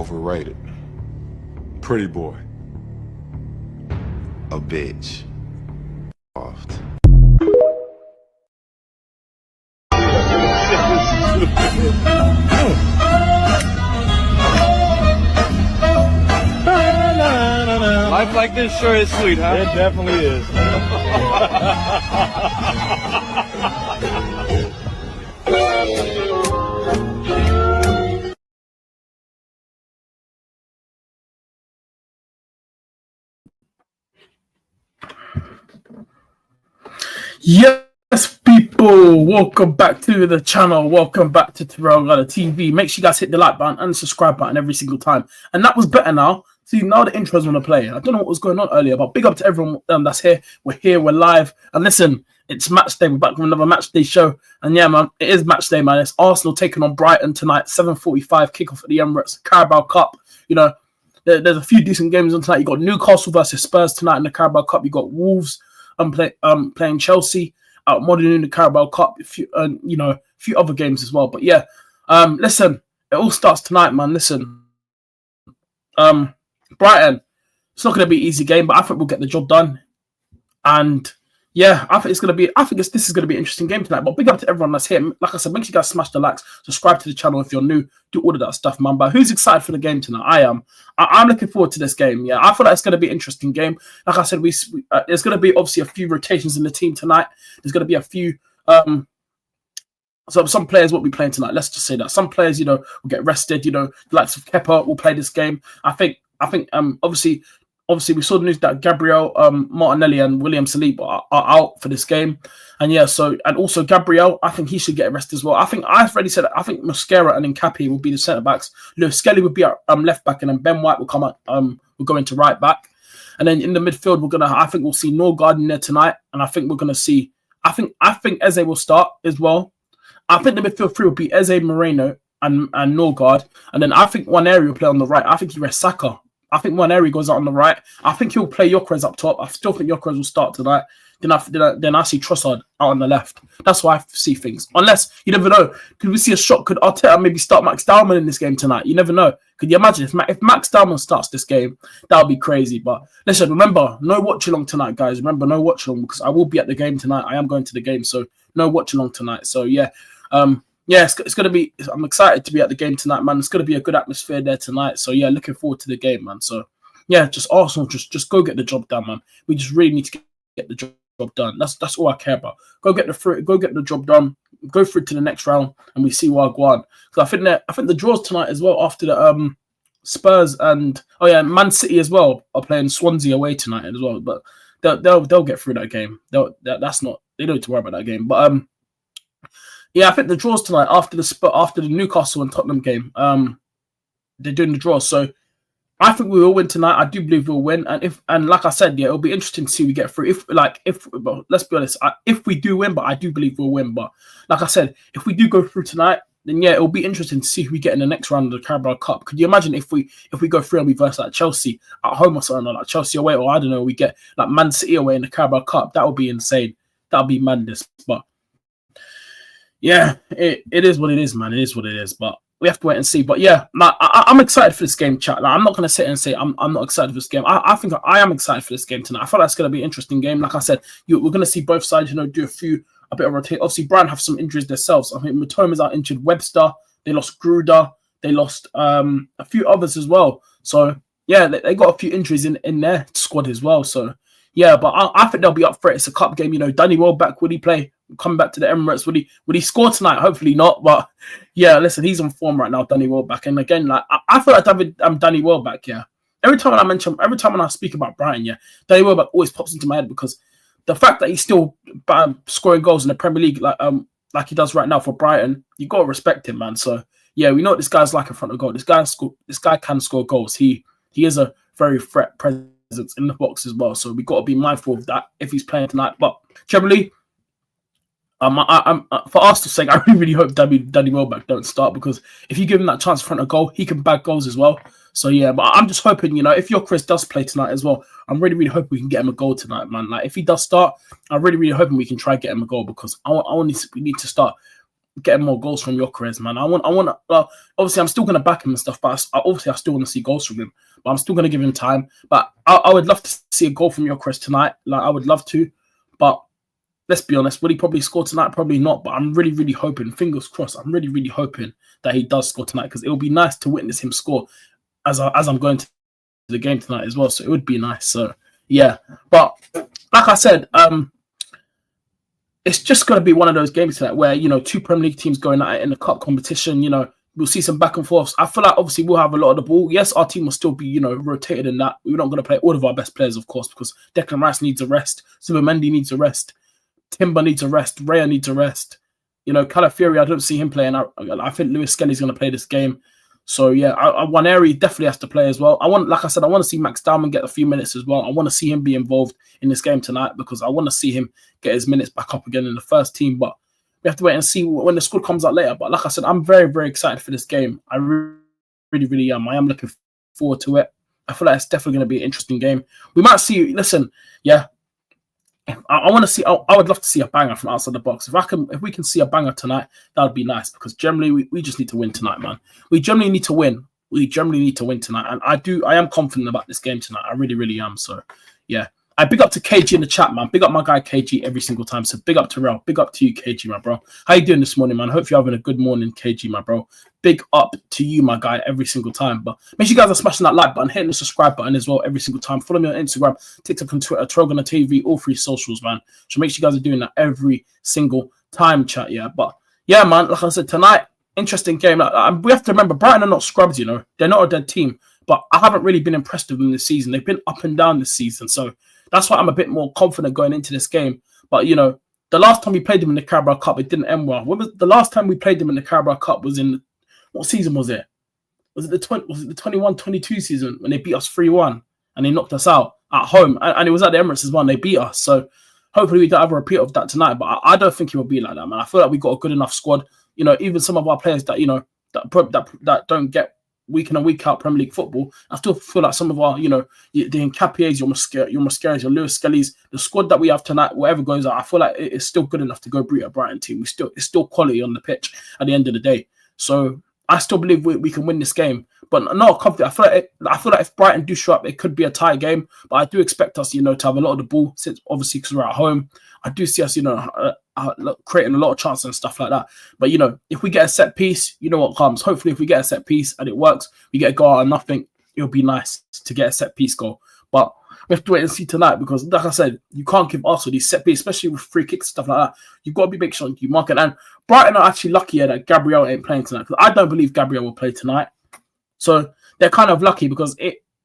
Overrated. Pretty boy. A bitch. Oft. Life like this sure is sweet, huh? It definitely is. Yes, people, welcome back to the channel. Welcome back to TyrellgunnerTV. Make sure you guys hit the like button and the subscribe button every single time. And that was better now. See, now the intro's want to play. I don't know what was going on earlier, but big up to everyone that's here. We're here, we're live. And listen, it's match day. We're back with another match day show. And yeah, man, it is match day, man. It's Arsenal taking on Brighton tonight, 7:45 kickoff at the Emirates Carabao Cup. You know, there's a few decent games on tonight. You got Newcastle versus Spurs tonight in the Carabao Cup. You got Wolves playing Chelsea out Modern in the Carabao Cup. A few other games as well. But yeah, listen, it all starts tonight, man. Listen, Brighton, it's not going to be an easy game, but I think we'll get the job done. And yeah, I think this is going to be an interesting game tonight. But big up to everyone that's here. Like I said, make sure you guys smash the likes, subscribe to the channel if you're new, do all of that stuff, man. But who's excited for the game tonight? I am. I'm looking forward to this game. Yeah, I feel like it's going to be an interesting game. Like I said, there's going to be obviously a few rotations in the team tonight. There's going to be a few. So some players won't be playing tonight. Let's just say that some players, will get rested. The likes of Kepa will play this game. I think obviously we saw the news that Gabriel, Martinelli and William Saliba are out for this game. And yeah, and also Gabriel, I think he should get a rest as well. I've already said that I think Mosquera and Nkappi will be the centre backs. Lewis Skelly would be at left back, and then Ben White will come out, will go into right back. And then in the midfield, I think we'll see Norgard in there tonight, and I think we're gonna see. I think Eze will start as well. I think the midfield three will be Eze, Moreno, and Norgard, and then I think Nwaneri will play on the right. I think he rests Saka. I think Nwaneri goes out on the right. I think he'll play Gyökeres up top. I still think Gyökeres will start tonight. Then I see Trossard out on the left. That's why I see things. Unless, you never know. Could we see a shot? Could Arteta maybe start Max Dowman in this game tonight? You never know. Could you imagine if Max Dowman starts this game? That would be crazy. But listen, remember, no watch along tonight, guys. Remember, no watch along because I will be at the game tonight. I am going to the game, so no watch along tonight. So yeah, it's going to be. I'm excited to be at the game tonight, man. It's going to be a good atmosphere there tonight. So yeah, looking forward to the game, man. So yeah, just Arsenal, just go get the job done, man. We just really need to get the job done. That's all I care about. Go get the job done. Go through to the next round, and we see where I go on. Because I think the draws tonight as well after the Spurs and Man City as well are playing Swansea away tonight as well. But they'll get through that game. They don't need to worry about that game. But yeah, I think the draws tonight after the Newcastle and Tottenham game, they're doing the draws. So I think we will win tonight. I do believe we'll win. And like I said, yeah, it'll be interesting to see we get through. But let's be honest, if we do win, but I do believe we'll win. But like I said, if we do go through tonight, then yeah, it'll be interesting to see who we get in the next round of the Carabao Cup. Could you imagine if we go through and we verse like Chelsea at home or something, or like Chelsea away, or I don't know, we get like Man City away in the Carabao Cup? That would be insane. That would be madness. But yeah, it is what it is, man. It is what it is. But we have to wait and see. But yeah, I'm excited for this game, chat. Like, I'm not going to sit and say I'm not excited for this game. I think I am excited for this game tonight. I feel like it's going to be an interesting game. Like I said, we're going to see both sides, do a bit of rotate. Obviously, Brighton have some injuries themselves. I think Matoma's out injured. Webster, they lost Gruder. They lost a few others as well. So yeah, they got a few injuries in their squad as well. So yeah, but I think they'll be up for it. It's a cup game. Danny Welbeck, will he play? Coming back to the Emirates, would he score tonight? Hopefully not. But yeah, listen, he's on form right now, Danny Welbeck. And again, like I feel like Danny Welbeck. Yeah, every time when I speak about Brighton, yeah, Danny Welbeck always pops into my head because the fact that he's still scoring goals in the Premier League, like he does right now for Brighton, you gotta respect him, man. So yeah, we know what this guy's like in front of goal. This guy can score goals. He is a very threat presence in the box as well. So we got to be mindful of that if he's playing tonight. But generally, for Arsenal's sake, I really hope Danny Welbeck don't start, because if you give him that chance in front of goal, he can bag goals as well. So yeah, but I'm just hoping, if Gyökeres does play tonight as well, I'm really, really hoping we can get him a goal tonight, man. Like if he does start, I'm really, really hoping we can try and get him a goal, because we need to start getting more goals from Gyökeres, man. I want. Obviously, I'm still going to back him and stuff, but I still want to see goals from him. But I'm still going to give him time. But I would love to see a goal from Gyökeres tonight. Like, I would love to. But let's be honest, will he probably score tonight? Probably not. But I'm really, really hoping, fingers crossed, I'm really, really hoping that he does score tonight, because it will be nice to witness him score as I'm going to the game tonight as well. So it would be nice. So yeah. But like I said, it's just going to be one of those games tonight where, you know, two Premier League teams going at it in the cup competition. You know, we'll see some back and forths. I feel like obviously we'll have a lot of the ball. Yes, our team will still be, you know, rotated in that. We're not going to play all of our best players, of course, because Declan Rice needs a rest. Zubimendi needs a rest. Timber needs a rest. Raya needs a rest. You know, Calafiori, I don't see him playing. I think Lewis Skelly's going to play this game. So yeah, Waneri definitely has to play as well. Like I said, I want to see Max Dowman get a few minutes as well. I want to see him be involved in this game tonight, because I want to see him get his minutes back up again in the first team. But we have to wait and see when the squad comes out later. But like I said, I'm very, very excited for this game. I really, really am. I am looking forward to it. I feel like it's definitely going to be an interesting game. We might see. Listen, yeah. I want to see. I would love to see a banger from outside the box. If we can see a banger tonight, that would be nice, because generally we just need to win tonight, man. We generally need to win. We generally need to win tonight, and I am confident about this game tonight. I really, really am. So yeah, I big up to KG in the chat, man. Big up my guy KG every single time. So big up to Rel. Big up to you, KG, my bro. How you doing this morning, man? Hope you're having a good morning, KG, my bro. Big up to you, my guy, every single time. But make sure you guys are smashing that like button, hitting the subscribe button as well every single time. Follow me on Instagram, TikTok, and Twitter, TyrellgunnerTV, all three socials, man. So make sure you guys are doing that every single time, chat, yeah. But yeah, man, like I said, tonight, interesting game. We have to remember, Brighton are not scrubs, you know. They're not a dead team. But I haven't really been impressed with them this season. They've been up and down this season. So that's why I'm a bit more confident going into this game. But, you know, the last time we played them in the Carabao Cup, it didn't end well. The last time we played them in the Carabao Cup was in... What season was it? Was it the 21-22 season when they beat us 3-1 and they knocked us out at home? And it was at the Emirates as well. And they beat us. So hopefully we don't have a repeat of that tonight. But I don't think it will be like that, man. I feel like we got a good enough squad. You know, even some of our players that, you know, that don't get week in and week out Premier League football, I still feel like some of our, you know, the Nkapies, your Mascaras, your Lewis Skellys, the squad that we have tonight, whatever goes out, I feel like it's still good enough to go beat a Brighton team. It's still quality on the pitch at the end of the day. So I still believe we can win this game, but not confident. I feel like if Brighton do show up, it could be a tight game. But I do expect us, you know, to have a lot of the ball, since obviously because we're at home. I do see us, you know, creating a lot of chances and stuff like that. But you know, if we get a set piece, you know what comes. Hopefully, if we get a set piece and it works, we get a goal out of nothing. It'll be nice to get a set piece goal. But we have to wait and see tonight, because, like I said, you can't give Arsenal these set pieces, especially with free kicks and stuff like that. You've got to be big sure you mark it. And Brighton are actually luckier that Gabriel ain't playing tonight, because I don't believe Gabriel will play tonight. So they're kind of lucky, because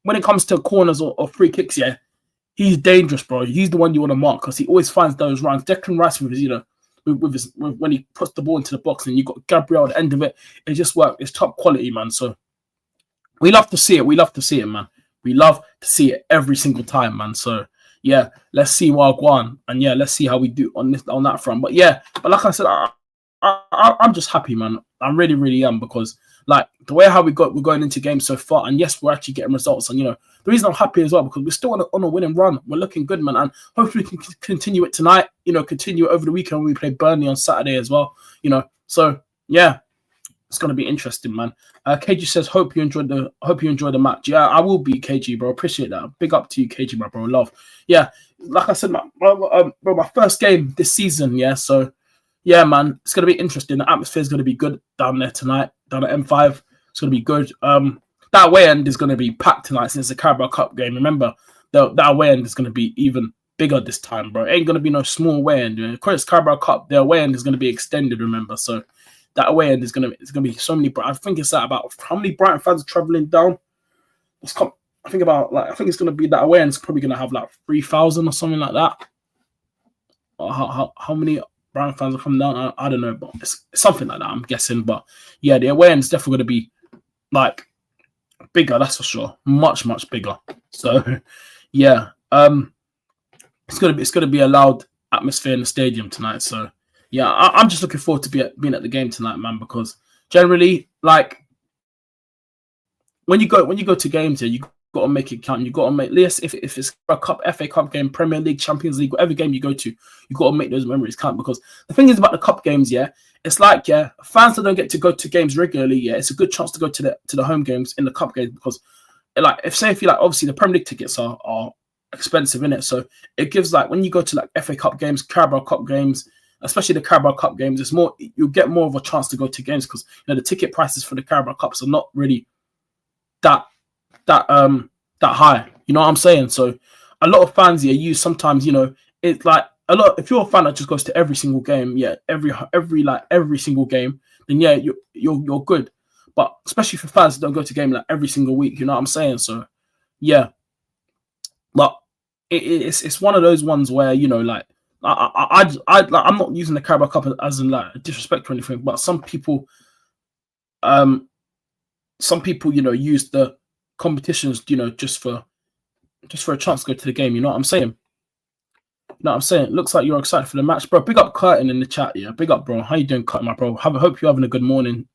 when it comes to corners or free kicks, yeah, he's dangerous, bro. He's the one you want to mark, because he always finds those runs. Declan Rice with his, you know, when he puts the ball into the box and you got Gabriel at the end of it, it just worked. It's top quality, man. So we love to see it. We love to see it, man. We love to see it every single time, man. So yeah, let's see Wagwan, and yeah, let's see how we do on that front. But yeah, but like I said, I'm just happy, man. I really, really am, because like the way how we're going into games so far, and yes, we're actually getting results. And you know, the reason I'm happy as well, because we're still on a winning run. We're looking good, man, and hopefully we can continue it tonight. You know, continue it over the weekend when we play Burnley on Saturday as well. You know, so yeah, it's gonna be interesting, man. KG says, hope you enjoyed the match. Yeah, I will be, KG, bro. Appreciate that. Big up to you, KG, my bro. Love. Yeah, like I said, my first game this season. Yeah, so yeah, man, it's gonna be interesting. The atmosphere is gonna be good down there tonight, down at M5. It's gonna be good. That away end is gonna be packed tonight since the Carabao Cup game. Remember, that away end is gonna be even bigger this time, bro. It ain't gonna be no small away end. Of course, Carabao Cup, the away end is gonna be extended. Remember, so that away end is gonna be so many. I think it's about how many Brighton fans are traveling down. I think it's gonna be that away end is probably gonna have like 3,000 or something like that. Or how many Brighton fans are coming down? I don't know, but it's something like that, I'm guessing. But yeah, the away end is definitely gonna be like bigger, that's for sure. Much bigger. So yeah, it's gonna be a loud atmosphere in the stadium tonight. So yeah, I'm just looking forward to being at the game tonight, man, because generally, like when you go to games here, you got to make it count. You got to make this if it's a cup, FA Cup game, Premier League, Champions League, whatever game you go to, you got to make those memories count. Because the thing is about the cup games, yeah, it's like fans that don't get to go to games regularly, yeah, it's a good chance to go to the home games in the cup games because, like, if you like, obviously the Premier League tickets are expensive in it, so it gives like when you go to like FA Cup games, Carabao Cup games, especially the Carabao Cup games, it's more you'll get more of a chance to go to games because the ticket prices for the Carabao Cups are not really that high. You know what I'm saying? So a lot of fans here use sometimes, it's like a lot. If you're a fan that just goes to every single game, yeah, every single game, then yeah, you're good. But especially for fans that don't go to game like every single week, you know what I'm saying? So yeah, but it's one of those ones where like I'm not using the Carabao Cup as in like disrespect or anything, but some people use the competitions, just for a chance to go to the game. You know what I'm saying? Looks like you're excited for the match, bro. Big up Curtin in the chat, yeah. Big up, bro. How you doing, Curtin, my bro? Hope you're having a good morning,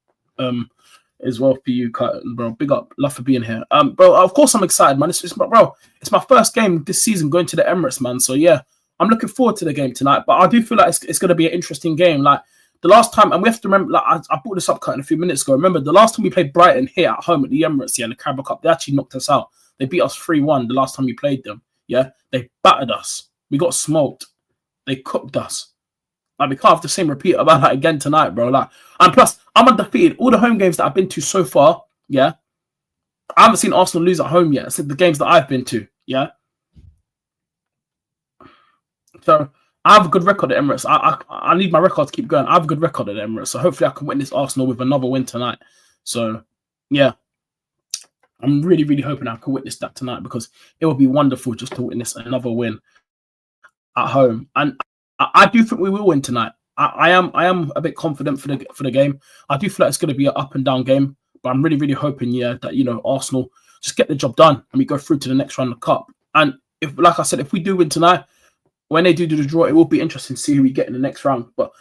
as well for you, Curtin, bro. Big up, love for being here, bro. Of course I'm excited, man. It's my first game this season going to the Emirates, man. So yeah, I'm looking forward to the game tonight. But I do feel like it's going to be an interesting game, like. The last time, and we have to remember, like I brought this up Curtin a few minutes ago. Remember, the last time we played Brighton here at home at the Emirates, yeah, in the Carabao Cup, they actually knocked us out. They beat us 3-1 the last time we played them. Yeah, they battered us. We got smoked. They cooked us. Like, we can't have the same repeat about that again tonight, bro. Like, and plus, I'm undefeated. All the home games that I've been to so far, yeah, I haven't seen Arsenal lose at home yet. It's the games that I've been to, yeah. So I have a good record at Emirates. I need my record to keep going. I have a good record at Emirates, so hopefully I can witness Arsenal with another win tonight. So, yeah, I'm really, really hoping I can witness that tonight because it would be wonderful just to witness another win at home. And I do think we will win tonight. I am a bit confident for the game. I do feel like it's going to be an up and down game, but I'm really, really hoping, yeah, that Arsenal just get the job done and we go through to the next round of the cup. And if, like I said, if we do win tonight. When they do the draw, it will be interesting to see who we get in the next round. But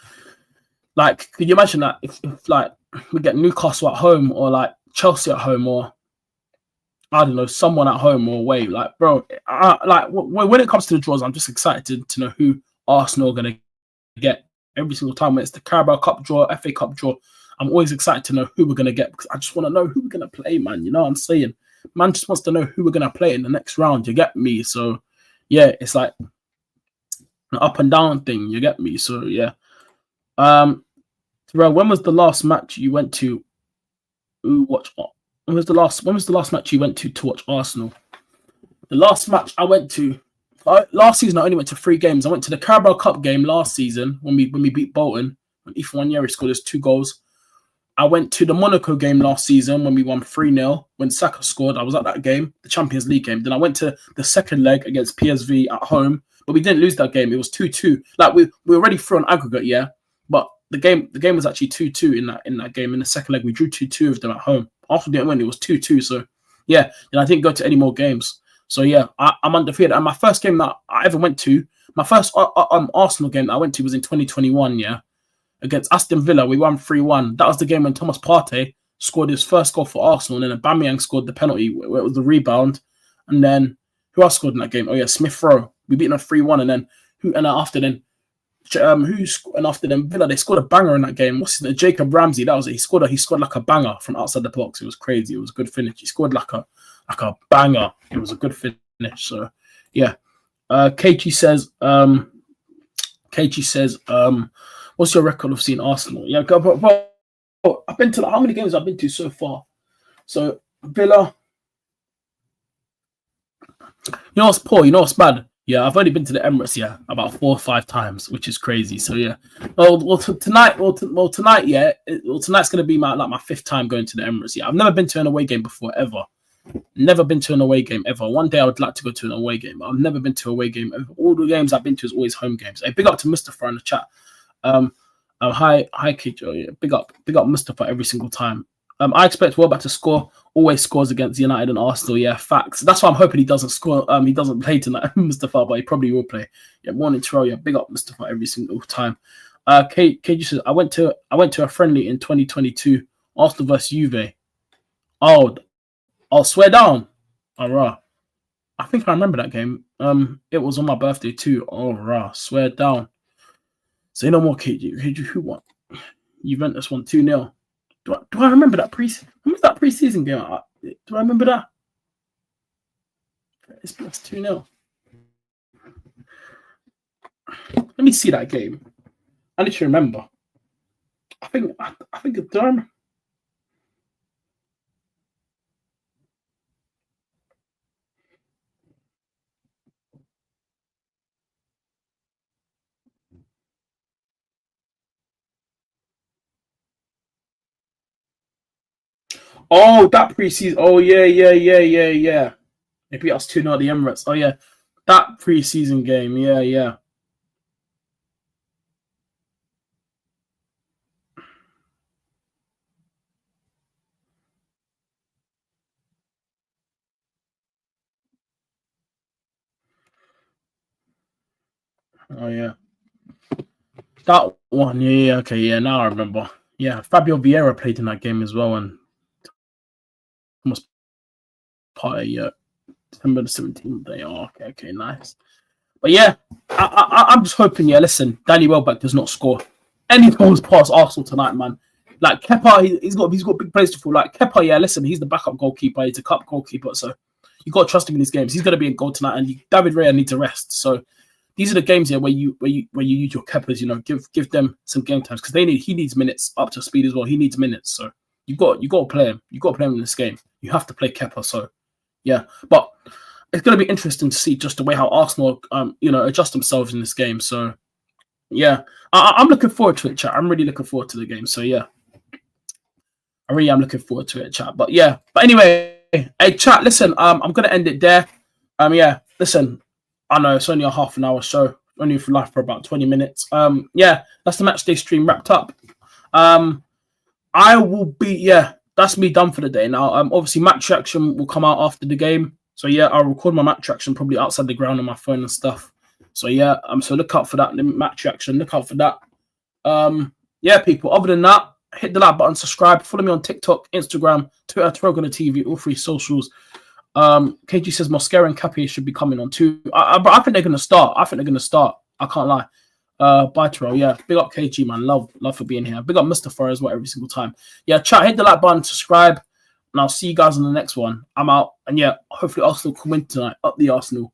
like, could you imagine that if like we get Newcastle at home or like Chelsea at home or I don't know, someone at home or away? Like, bro, when it comes to the draws, I'm just excited to know who Arsenal are gonna get every single time. When it's the Carabao Cup draw, FA Cup draw, I'm always excited to know who we're gonna get because I just want to know who we're gonna play, man. You know what I'm saying? Man just wants to know who we're gonna play in the next round. You get me? So yeah, it's like up and down thing, you get me? So yeah. Terrell, when was the last match you went to watch? When was the last match you went to watch Arsenal? The last match I went to last season, I only went to 3 games. I went to the Carabao Cup game last season when we beat Bolton. When Ethan Wanyeri scored his 2 goals. I went to the Monaco game last season when we won 3-0 when Saka scored. I was at that game, the Champions League game. Then I went to the second leg against PSV at home. But we didn't lose that game. It was 2-2. Like we were already through on aggregate, yeah. But the game was actually 2-2 in that game. In the second leg, we drew 2-2 of them at home. After didn't win, it was 2-2. So yeah, and I didn't go to any more games. So yeah, I'm undefeated. And my first game that I ever went to, my first Arsenal game that I went to was in 2021, yeah, against Aston Villa. We won 3-1. That was the game when Thomas Partey scored his first goal for Arsenal, and then Aubameyang scored the penalty where it was the rebound. And then who else scored in that game? Oh yeah, Smith Rowe. We beat them 3-1, and then after them Villa, they scored a banger in that game. What's his name? Jacob Ramsey. That was it. He scored like a banger from outside the box. It was crazy. It was a good finish. He scored like a banger. It was a good finish. So yeah. KG says, what's your record of seeing Arsenal? Yeah, bro, I've been to how many games I've been to so far? So Villa. You know what's poor? You know what's bad? Yeah, I've only been to the Emirates, yeah, about 4 or 5 times, which is crazy. So yeah, tonight's gonna be my 5th time going to the Emirates. Yeah, I've never been to an away game before ever. Never been to an away game ever. One day I would like to go to an away game, but I've never been to an away game ever. All the games I've been to is always home games. Hey, big up to Mustafa in the chat. Hi, Kate. Oh, yeah, big up Mustafa every single time. I expect Welbeck to score. Always scores against United and Arsenal. Yeah, facts. That's why I'm hoping he doesn't score. He doesn't play tonight, Mustafa, but he probably will play. Yeah, morning Terrell. Yeah, big up Mustafa every single time. Kate just says I went to a friendly in 2022, Arsenal versus Juve. Oh, I'll swear down. Oh, rah. I think I remember that game. It was on my birthday too. Oh, rah. Swear down. Say no more, KG. KG, who won? Juventus won 2-0. Do I remember that remember that preseason game? Do I remember that? It's plus 2-0. Let me see that game. I need to remember. I think it's done. Oh, that preseason. Oh, yeah. They beat us 2-0 at the Emirates. Oh, yeah. That preseason game. Yeah. Oh, yeah. That one. Yeah. Okay, yeah. Now I remember. Yeah. Fabio Vieira played in that game as well and almost part of December the 17th day. Oh, okay, nice. But yeah, I'm just hoping, listen, Danny Welbeck does not score any goals past Arsenal tonight, man. Like Kepa, he's got big plays to fall. Like Kepa, listen, he's the backup goalkeeper, he's a cup goalkeeper, so you got to trust him in these games. He's going to be in goal tonight, and David Raya needs to rest. So these are the games here where you use your Kepas, give them some game times because he needs minutes up to speed as well. He needs minutes, so you got to play him. You got to play him in this game. You have to play Kepa. So yeah, but it's going to be interesting to see just the way how Arsenal, adjust themselves in this game. So, yeah, I'm looking forward to it, chat. I'm really looking forward to the game. So, yeah, I really am looking forward to it, chat. But yeah, anyway, hey, chat. Listen, I'm going to end it there. Yeah, listen, I know it's only a half an hour show, only for live for about 20 minutes. Yeah, that's the match day stream wrapped up. I will be, that's me done for the day now. Obviously, match reaction will come out after the game. So yeah, I'll record my match reaction probably outside the ground on my phone and stuff. So yeah, so look out for that match reaction. Look out for that. Yeah, people. Other than that, hit the like button, subscribe, follow me on TikTok, Instagram, Twitter, TyrellgunnerTV, all three socials. KG says Mosquera and Capi should be coming on too. I think they're gonna start. I can't lie. Bye Tyrell. Yeah, big up KG, man. Love for being here. Big up Mustafa as well every single time. Yeah, chat, hit the like button, subscribe. And I'll see you guys on the next one. I'm out. And yeah, hopefully Arsenal can win tonight. Up the Arsenal.